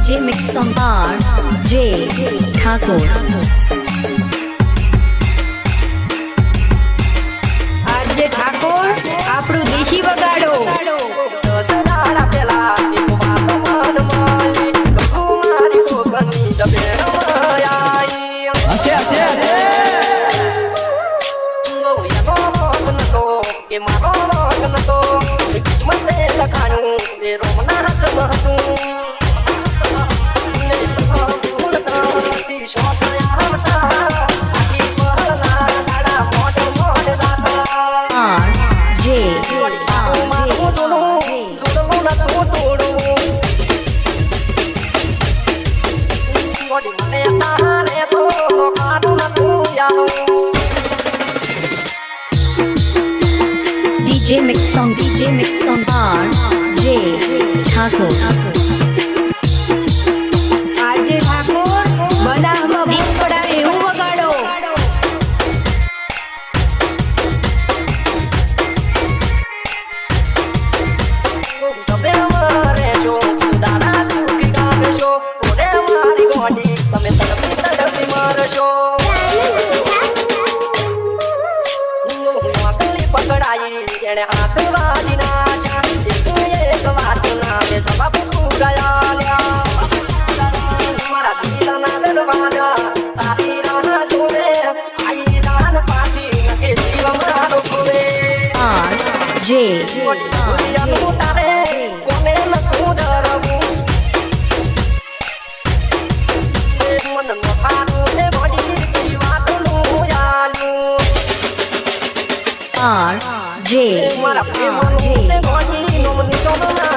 DJ Mix Song R.J. Thakur. RJ Thakor આપણું દેશી વગાડો. હશે હશે હશે કે મારો નતો કિસ્મતે લખાણું એ રોમના હાથમાં હતું DJ Mix Song R.J. Thakur. RJ Thakor બનાવમાં બીક પડાવે એવું વગાડો. એને હાથ વાજી નાશા એક વાત નામે સબબ પૂરાયા મારા દિલના દરવાજા તારી રાહ જોવે આઈ દાન પાસી કે જીવ મારો ખોવે R.J. દુનિયાનું તારે કોને નતું ડરવું મન નખાનું તે બોડી કઈ વાતનું યાલું R.J. મારા પ્રેમનું તે બોડી નો મને ચોના